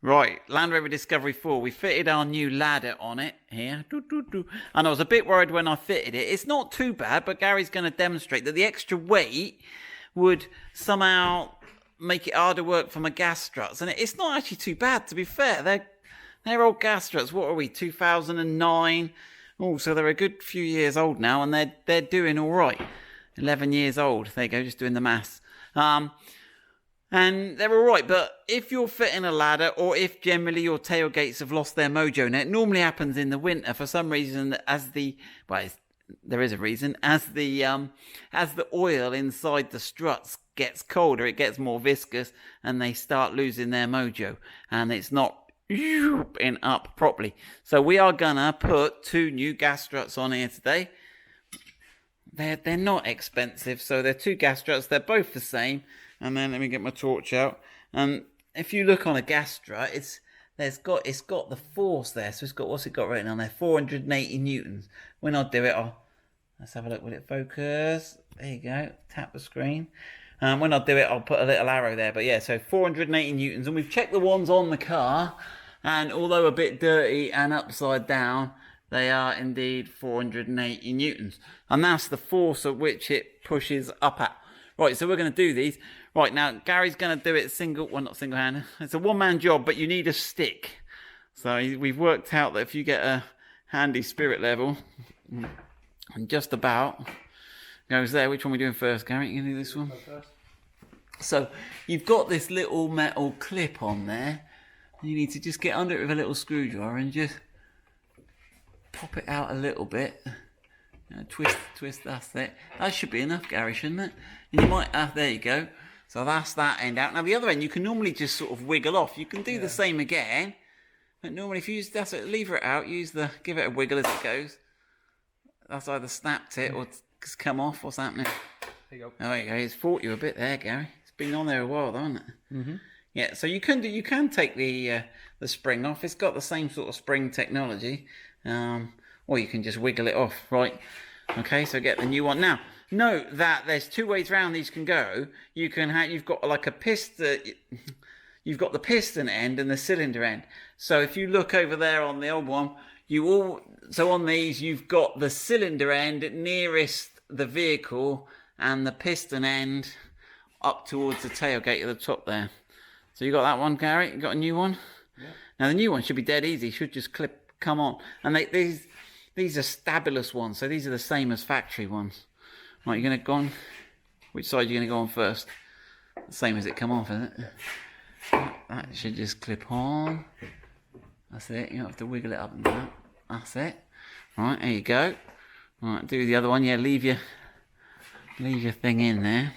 Right, Land Rover Discovery 4. We fitted our new ladder on it here. And I was a bit worried when I fitted it. It's not too bad, but Gary's going to demonstrate that the extra weight would somehow make it harder work for my gas struts. And it's not actually too bad, to be fair. They're old gas struts. What are we, 2009? Oh, so they're a good few years old now, and they're doing all right. 11 years old. There you go, just doing the maths. And they're all right, but if you're fitting a ladder, or if generally your tailgates have lost their mojo, and it normally happens in the winter for some reason, there is a reason, as the oil inside the struts gets colder, it gets more viscous, and they start losing their mojo, and it's not in up properly. So we are gonna put 2 new gas struts on here today. They're not expensive, so they're 2 gas struts. They're both the same. And then let me get my torch out. And if you look on a gas strut, it's got the force there. So it's got, what's it got written on there? 480 newtons. When I do it, let's have a look. Will it focus? There you go. Tap the screen. When I do it, I'll put a little arrow there. But yeah, so 480 newtons. And we've checked the ones on the car. And although a bit dirty and upside down, they are indeed 480 newtons. And that's the force at which it pushes up at. Right, so we're going to do these. Right, now Gary's going to do it not single-handed. It's a one-man job, but you need a stick. So we've worked out that if you get a handy spirit level, and just about goes there. Which one are we doing first, Gary? You can do this one. So you've got this little metal clip on there. You need to just get under it with a little screwdriver and just pop it out a little bit. Twist, that's it. That should be enough, Gary, shouldn't it? And you might, there you go. So that's that end out. Now the other end, you can normally just sort of wiggle off. You can do the same again. But normally if you use, that's it, lever it out, give it a wiggle as it goes. That's either snapped it or it's come off. What's happening? There you go. Oh, there you go. It's fought you a bit there, Gary. It's been on there a while, though, hasn't it? Mm-hmm. Yeah, so you can take the spring off. It's got the same sort of spring technology. Or you can just wiggle it off, right? Okay, so get the new one. Now, note that there's 2 ways round these can go. You've got like a piston, you've got the piston end and the cylinder end. So if you look over there on the old one, so on these you've got the cylinder end nearest the vehicle and the piston end up towards the tailgate at the top there. So you got that one, Gary? You got a new one? Yeah. Now the new one should be dead easy. Should just come on. And these are stabulous ones, so these are the same as factory ones. Right, you're going to go on. Which side are you going to go on first? The same as it come off, isn't it? That should just clip on. That's it. You don't have to wiggle it up and down. That's it. Right, there you go. Right, do the other one. Yeah, leave your thing in there.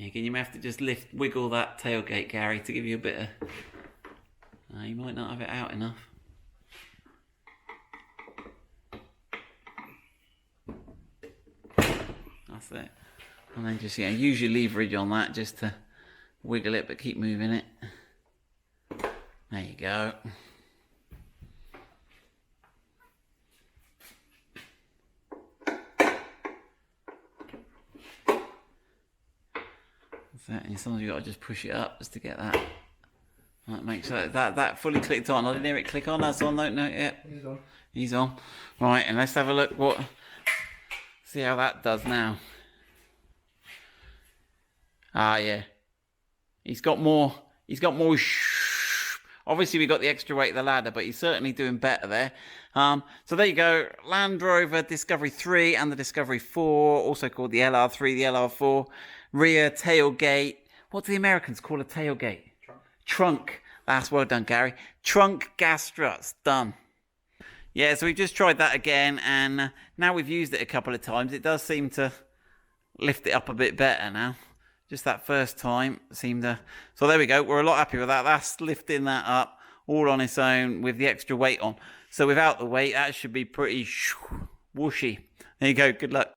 Again, you may have to just wiggle that tailgate, Gary, to give you a bit of... you might not have it out enough. That's it. And then just, use your leverage on that just to wiggle it, but keep moving it. There you go. And sometimes you've got to just push it up just to get that. That makes that fully clicked on. I didn't hear it click on. That's on. No, yeah. He's on. He's on. Right, and let's have a look. See how that does now. Yeah. He's got more. Obviously, we got the extra weight of the ladder, but he's certainly doing better there. So there you go. Land Rover Discovery 3 and the Discovery 4, also called the LR3, the LR4. Rear tailgate. What do the Americans call a tailgate? Trunk. That's well done, Gary. Trunk gas struts. Done. Yeah, so we've just tried that again, and now we've used it a couple of times. It does seem to lift it up a bit better now. Just that first time seemed to... So there we go. We're a lot happier with that. That's lifting that up all on its own with the extra weight on. So without the weight, that should be pretty whooshy. There you go. Good luck.